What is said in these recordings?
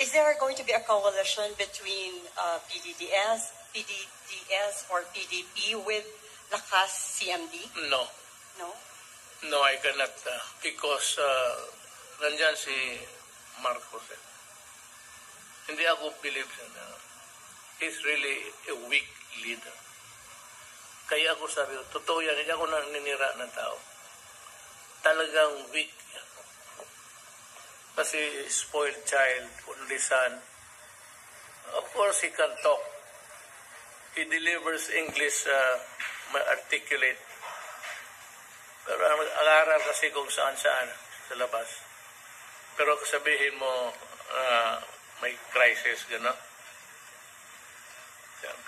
Is there going to be a coalition between PDDS or PDP with Lakas CMD? No. No? No, I cannot because nandyan si Marcos. Hindi ako believe na he's really a weak leader. Kaya ako sabi, totoo yan, hindi ako naninira ng tao. Talagang weak. Kasi spoiled child, only son. Of course, he can talk. He delivers English articulate. Pero ang aral kasi kung saan-saan sa labas. Pero sabihin mo, may crisis, gano'n. Yeah.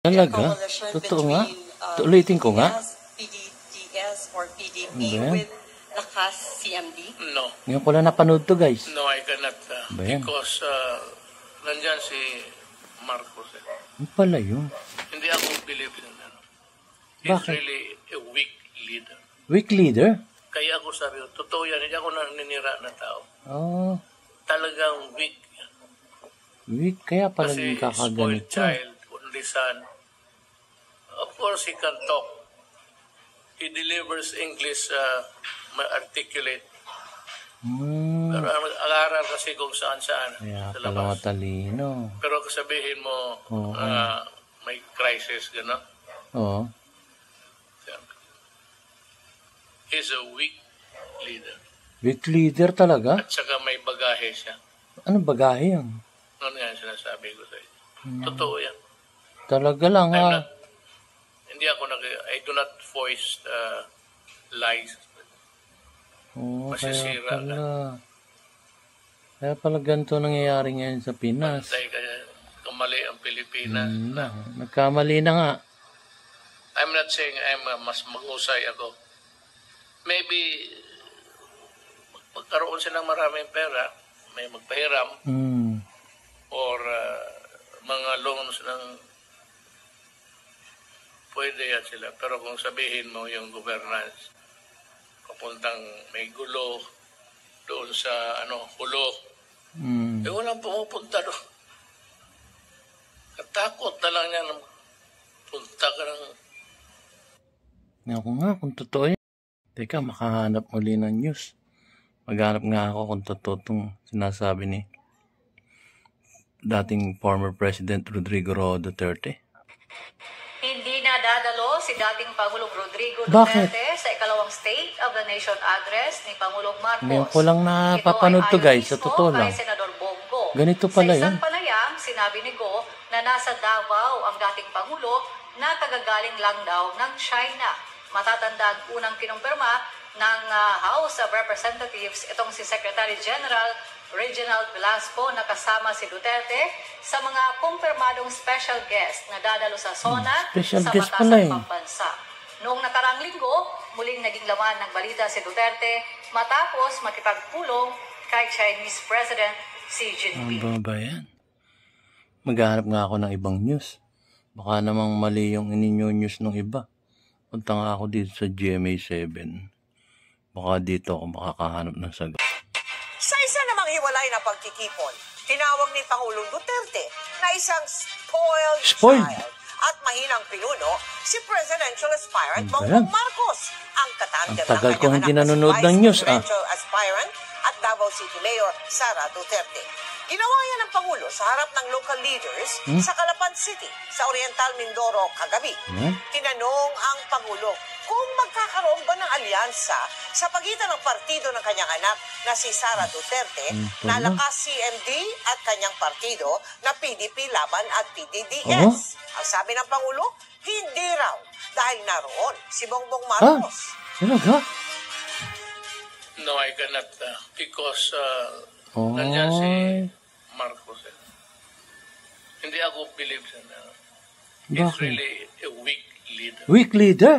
Talaga? Totoo nga? Ulitin ko nga? PDDS or PDP with Lakas CMD? No. Ngayon ko lang napanood to, guys. No, I cannot. Because nandyan si Marcos. Ano pala yun? Hindi ako believe in that. He's really a weak leader. Weak leader? Kaya ako sabi, totoo yan, hindi ako naninira ng tao. Oh. Talagang weak. Weak? Kaya pala kasi kakaganit spoiled child, only son. Of course, he can talk. He delivers English articulate. Pero ang aral kasi kung saan-saan sa labas. Matalino. Pero sabihin mo, may crisis, gano'n? Oo. He's a weak leader. Weak leader talaga? At saka may bagahe siya. Ano bagahe yan? Ano yan sinasabi ko sa'yo? Totoo yan. Talaga lang ha? I do not voice lies. Masisira ka. Kaya pala ganito nangyayari ngayon sa Pinas. Kamali ang Pilipinas. Nagkamali na nga. I'm not saying mas mahusay ako. Maybe magkaroon silang maraming pera, may magpahiram, or mga loans ng pwede yan sila. Pero kung sabihin mo yung governance, papuntang may gulo doon sa hulo, walang pumupunta doon. Katakot na lang yan. Punta ka ng... Ako nga, kung totoo yan. Teka, makahanap muli ng news. Maghanap nga ako kung totoo itong sinasabi ni dating former President Rodrigo Roa Duterte. Hindi na dadalo si dating Pangulong Rodrigo Duterte sa ikalawang State of the Nation Address ni Pangulong Marcos. Ngayon ko lang napapanood to, guys, sa totoo lang. Senador Bongo. Ganito pala yan. Sa isang panayam, sinabi ni Go na nasa Davao ang dating Pangulo na kagagaling lang daw ng China. Matatanda ang unang kinumpirma ng House of Representatives itong si Secretary General Reginald Velasco na kasama si Duterte sa mga kumpirmadong special guest na dadalo sa SONA sa batasang pambansa. Noong nakarang linggo, muling naging laman ng balita si Duterte matapos makipagpulong kay Chinese President Xi Jinping. Ano ba yan? Maghanap nga ako ng ibang news. Baka namang mali yung ininyo news ng iba. Punta nga ako dito sa GMA7. Baka dito ako makakahanap ng sagot. Sa isa namang hiwalay na pagkikipon, tinawag ni Pangulong Duterte na isang spoiled child at mahinang pinuno si presidential aspirant Bongbong Marcos Nandyan Ang tagal ang ko kanyang hindi anak na si nanonood Vice ng news, Presidential aspirant at Davao City Mayor Sara Duterte. Ginawa yan ng Pangulo sa harap ng local leaders sa Calapan City, sa Oriental Mindoro kagabi. Tinanong ang Pangulo kung magkakaroon ba ng alyansa sa pagitan ng partido ng kanyang anak na si Sara Duterte na lakas CMD at kanyang partido na PDP Laban at PDDS. Ang sabi ng Pangulo, hindi raw dahil naroon si Bongbong Marcos. Talaga? No, I cannot because nandyan si Marcos. Hindi ako believe sa na. He's Bakit? really a weak leader. Weak leader?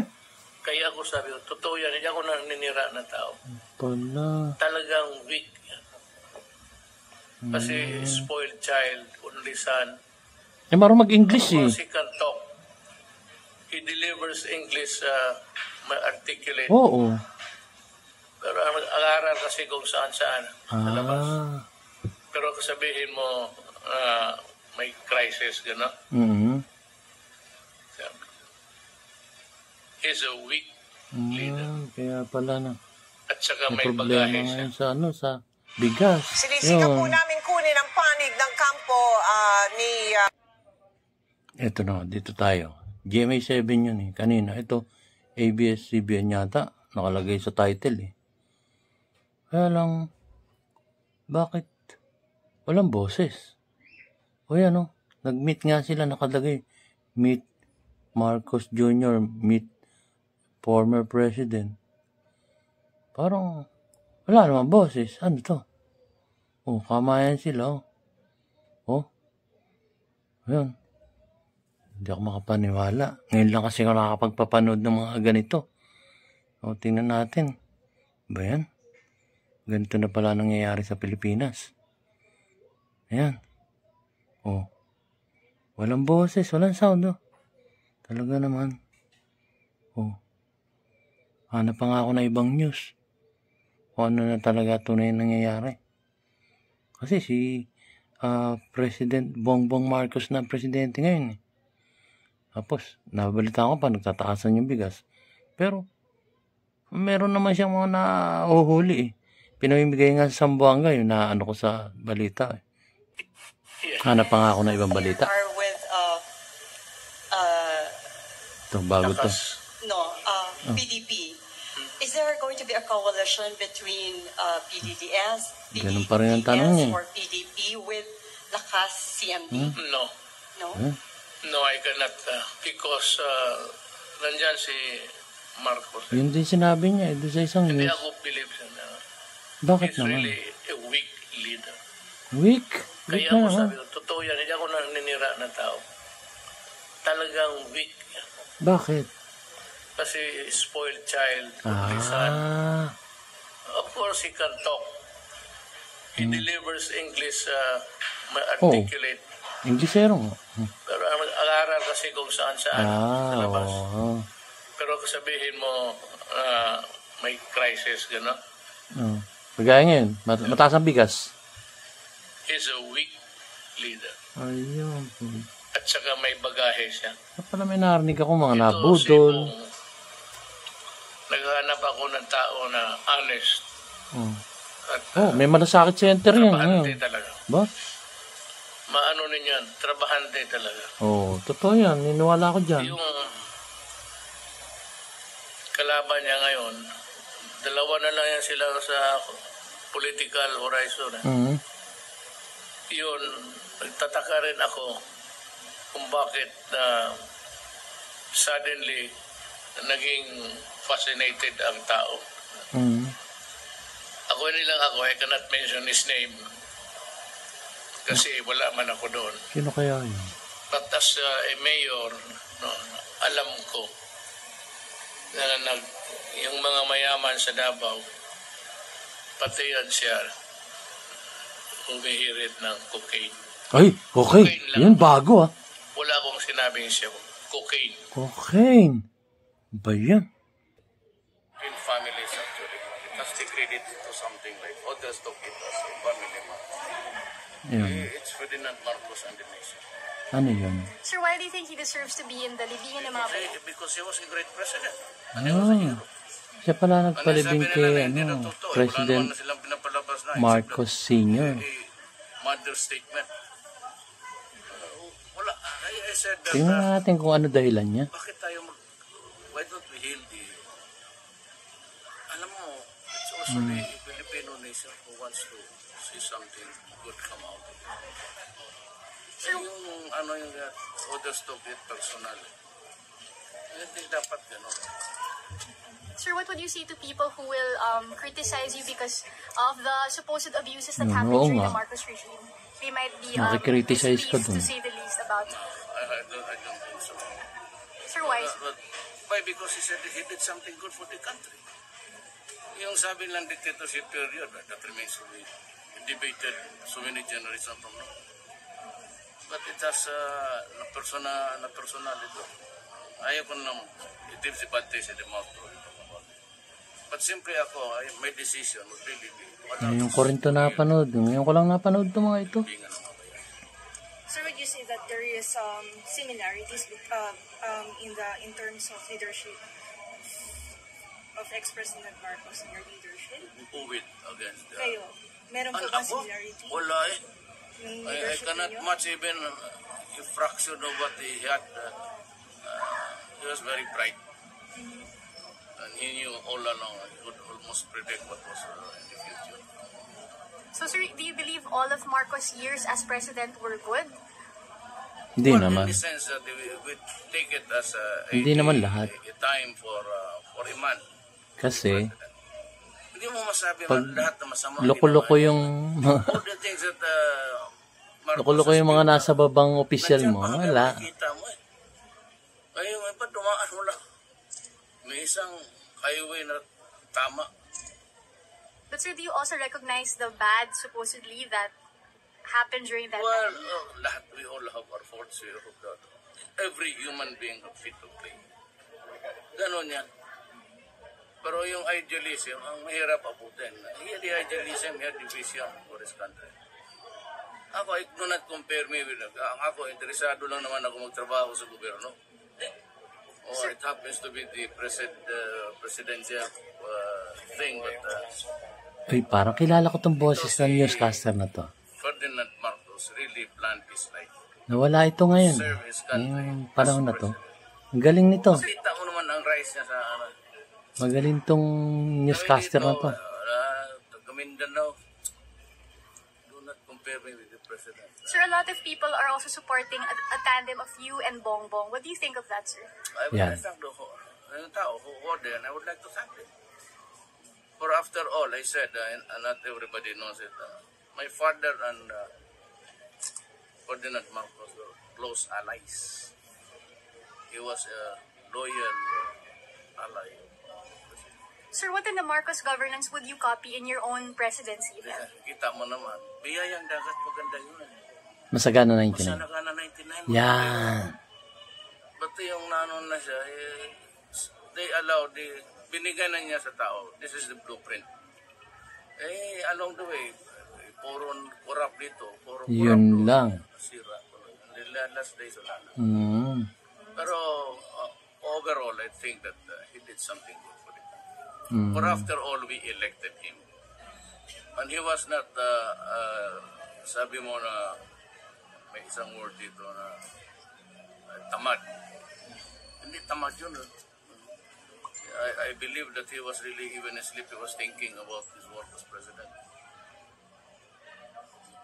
Kaya ako sabi ko, totoo yan, hindi ako naninira na tao. Pala. Talagang weak yan. Kasi spoiled child, only son. Eh, marunong mag-English Of eh. course, he can talk. He delivers English articulate. Oo. Pero ang-aral kasi kung saan-saan sa labas. Pero sabihin mo, may crisis, gano'n. He's a weak leader. Kaya pala na. At saka may Problema bagahe siya. ngayon sa sa bigas. Sinisikap po namin kunin ang panig ng kampo ni... Ito na, dito tayo. GMA7 yun eh. Kanina, ito, ABS-CBN yata. Nakalagay sa title eh. Kaya lang, bakit walang boses? O yan o, nag-meet nga sila, nakalagay. Meet Marcos Jr., meet former president. Parang, wala naman boses. Ano to? Oh, kamayan sila oh. Oh, ayun. Hindi ako makapaniwala. Ngayon lang kasi ako nakakapagpapanood ng mga ganito. O, tingnan natin. Ba yan? Ganito na pala nangyayari sa Pilipinas. Ayan. O. Walang boses, walang sound, oh. Talaga naman. O. Hanap pa nga ako na ibang news. O ano na talaga tunay nangyayari. Kasi si President Bongbong Marcos na presidente ngayon eh. Tapos, nabalita ko pa, nagtataasan yung bigas. Pero, meron naman siyang mga nauhuli eh. Pinamimigay nga sa Sambuanga yun na ano ko sa balita eh. Hanap pa nga ako na ibang balita. Are with, Ito, bago to. PDP. Is there going to be a coalition between PDDS, Ganun pa rin ang tanong niya. or PDP with Lakas CMD? No. No? No, I cannot because nandyan si Marcos. Yun din sinabi niya doon sa isang Hindi news. ako believe sa na. Bakit He's naman? really a weak leader. Weak? Weak Kaya na ako naman. sabi ko, totoo yan, hindi ako naninira na tao. Talagang weak yan. Bakit? Kasi spoiled child, only son. Of course, he can talk. He delivers English articulate. Englishero nga. Pero ang-aral kasi kung saan-saan sa labas. Oo. Pero sabihin mo, may crisis, gano'n. Kagaya ngayon, mataas ang bigas. He's a weak leader. Ayun. At saka may bagahe siya. Pala may narinig ako mga Ito, nabudol. Naghanap ako ng tao na honest. At May malasakit center yan. trabahante talaga. Ba? Maano ninyo yan, trabahante talaga. Totoo yan. Niniwala ko dyan. Yung kalaban niya ngayon, dalawa na lang yan sila sa political horizon. Yun, nagtataka rin ako kung bakit suddenly naging fascinated ang tao. Ako I cannot mention his name kasi wala man ako doon. Sino kaya yun? But as a mayor, alam ko na yung mga mayaman sa Davao, pati yan siya humihirit ng cocaine. Ay, okay. Yan, bago ah. Wala akong sinabing siya. Cocaine. Cocaine. Ba yan? In families actually. It has to credit to something like others to it as a family man. Yan. It's Ferdinand Marcos and the nation. Ano yun? Sir, why do you think he deserves to be in the libingan ng mga Because he was a great president. And Ah. he was a hero. Siya pala nagpalibing Sabi nila na kay hindi na totoo. President Wala naman na silang pinapalabas na. Marcos Sr. Mother statement. Wala. I said that, Tingnan natin kung ano dahilan niya. bakit tayo why don't we heal the, alam mo, it's also the Filipino nation who wants to see something good come out of it. Yung ano yung others took it personal. Hindi dapat gano'n. Sir, what would you say to people who will criticize you because of the supposed abuses that happened oo during nga. the Marcos regime? They might be Nakikriticize ka displeased, dun. to say the least, about it. I don't think so. Sir, why? But why? Because he said he did something good for the country. Yung sabi lang dictatorship period, that remains to be debated so many generations from now. But it has na personal ito. Ayaw ko naman, it gives the bad taste in the mouth. But simply ako, my decision would really be... Yung ko rin ito napanood. Ngayon ko lang napanood ito mga ito. Sir, would you say that there is similarities in terms of leadership of ex-President Marcos in your leadership? Who with against? Kayo, meron po bang similarity? Wala eh. Yung I leadership cannot ninyo? much even a fraction of what he had. He was very bright. And he knew all along, he could almost predict what was in the future. So, sir, do you believe all of Marcos' years as president were good? Hindi Well, naman. in the sense that we take it as Hindi naman lahat. a time for a man. Kasi, Hindi mo masabi pag lahat na masama. loko-loko yung All the things that Marcos loko-loko yung mga nasa babang opisyal mo. Wala. Nakita mo eh. Ay, may pa dumaan mo lang. May isang highway na tama. But, sir, do you also recognize the bad, supposedly, that happened during that Well, time? lahat, we all have our faults here. Every human being is fit to play. Ganon yan. Pero yung idealism, ang mahirap abutin. Here the idealism, here the vision for this country. Ako, I do not compare me with, ako, interesado lang naman ako magtrabaho sa gobyerno. Or it happens to be the presidential thing, but Uy, parang kilala ko tong boses ng newscaster na to. Ferdinand Marcos really planned his life. Nawala ito ngayon. Serve his country. Ngayong panahon na to. Ang galing nito. Kita mo naman ang rise niya sa Magaling tong newscaster na to. Mindanao. Do not compare me with the president. Sir, a lot of people are also supporting a tandem of you and Bongbong. What do you think of that, sir? I would like to thank the tao who ordered, and I would like to thank them. For after all, I said, and not everybody knows it, my father and Ferdinand Marcos were close allies. He was a loyal ally. Sir, what in the Marcos governance would you copy in your own presidency? Kita mo naman, biyayang dagat maganda yun. Masagana na 99. Sana ka na 99. Yan. But yung nanon na siya, they allowed, binigyan na niya sa tao. This is the blueprint. Along the way, puro corrupt dito, puro corrupt Yun doon. lang. Sira. Last days wala na. Pero overall, I think that he did something good for the country. For after all, we elected him. And he was not, sabi mo na, may isang word dito na tamad. Hindi tamad yun. I believe that he was really, even asleep, he was thinking about his work as president.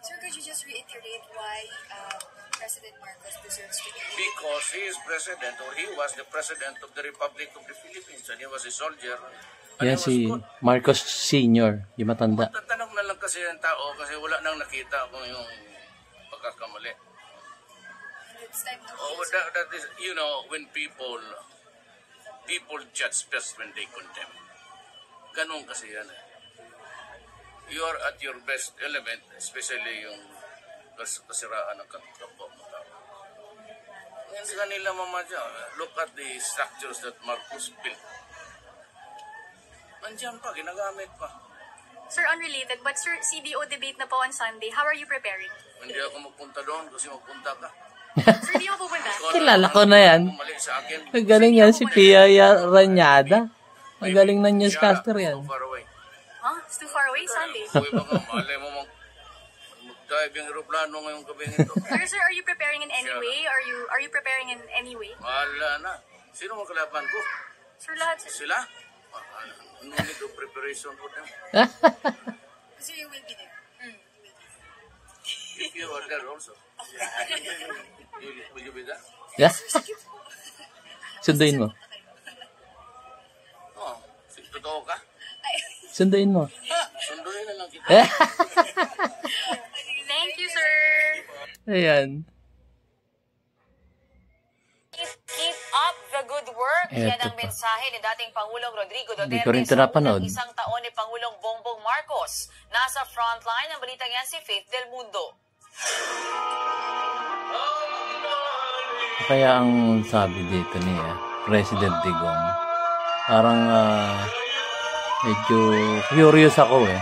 Sir, could you just reiterate why President Marcos deserves to be? Because he is president, or he was the president of the Republic of the Philippines, and he was a soldier. And Yan he was si good. Marcos Sr., yung matanda. Tatanong na lang kasi ang tao kasi wala nang nakita kung yung pagkakamali. It's time to That is, you know, when people judge best when they condemn. Ganun kasi yan eh. You are at your best element, especially yung kasiraan ng kapwa mo tao. Hindi ka nila mamadya. Look at the structures that Marcos built. Nandiyan pa, ginagamit pa. Sir, unrelated, but sir, CDO debate na po on Sunday. How are you preparing? Hindi ako magpunta doon kasi magpunta ka. Sir, di mo pupunta? Kilala ko na yan. Mali sa akin. Galing yan si Pia Ranyada. Magaling na newscaster yan. So far away. Huh? It's too far away, Sunday. Uy, baka malay mo mag-dive yung aeroplano ngayong gabi ito. Sir, are you preparing in any way? Are you preparing in any way? Wala na. Sino ang kalaban ko? Sir, lahat, sir. Sila? No need of preparation for them. So you will be there. If you are there also. Will you be there? Yeah. Sunduin mo. Oh, totoo ka? Sunduin mo. Sunduin na lang kita. Thank you, sir. Ayan. Keep up the good work. Eto Yan ang pa. mensahe ni dating Pangulong Rodrigo Hindi Duterte ko rin ito sa napanood. unang isang taon ni Pangulong Bongbong Marcos. Nasa frontline ng balitang yan si Faith Del Mundo. Kaya ang sabi dito ni President Digong, parang medyo curious ako eh.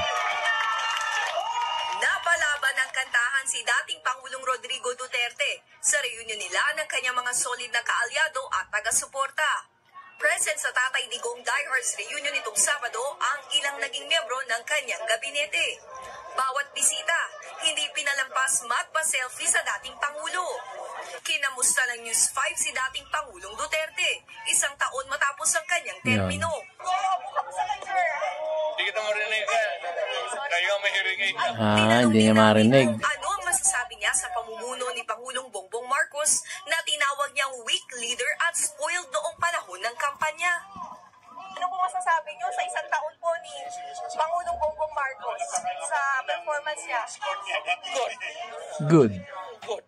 Napalaban ng kantahan si dating Pangulong Rodrigo Duterte sa reunion nila ng kanyang mga solid na kaalyado at taga-suporta. Present sa Tatay Digong Diehards reunion itong Sabado ang ilang naging miyembro ng kanyang gabinete. Bawat bisita, hindi pinalampas magpa-selfie sa dating Pangulo. Kinamusta ng News 5 si dating Pangulong Duterte, isang taon matapos ang kanyang termino. Hindi kita marinig ka. Kayo may hearing aid. Hindi niya marinig. Ano ang masasabi niya sa pamumuno ni Pangulong Bongbong Marcos na tinawag niyang weak leader at spoiled noong panahon ng kampanya? Ano po masasabi niyo sa isang taon po ni Pangulong Bongbong Marcos sa performance niya? Good. Good.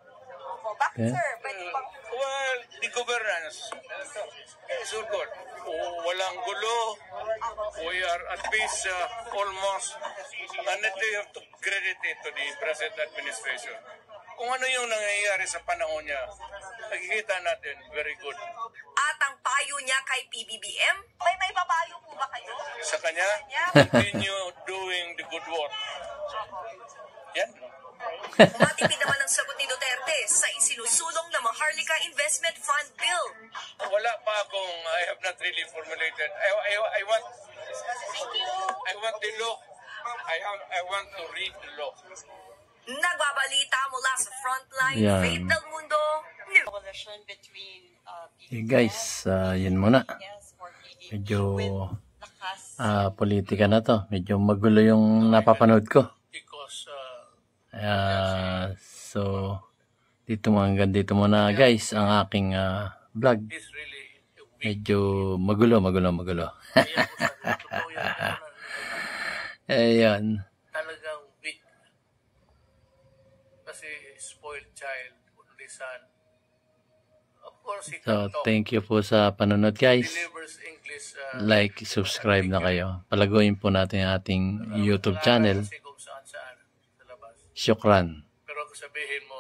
Bakit, Okay. sir? Pwede bang... Well, the governance is all good. Walang gulo. We are at peace almost. And they have to credit it to the present administration. Kung ano yung nangyayari sa panahon niya, nakikita natin, very good. At ang payo niya kay PBBM? May papayo po ba kayo? Sa kanya, continue doing the good work. Yan. Matipid naman ang sagot ni Duterte sa isinusulong na Maharlika Investment Fund Bill. Wala pa akong, I have not really formulated. I want the law. I want to read the law. Nagbabalita mula sa frontline, Yan. Faith Del Mundo, News. Coalition between Hey guys, yun muna. PDS or PDP Medyo with lakas. politika na to. Medyo magulo yung napapanood ko. Because So, hanggang dito muna guys ang aking vlog. it's really weak. Medyo magulo. Ayan. Talagang weak. Kasi spoiled child, only son. Of course, he So, can talk. thank you po sa panonood guys. Delivers English. Like, subscribe na kayo. Palaguin po natin ang ating YouTube channel. Kasi kung saan sa labas. Syukran. Pero sabihin mo,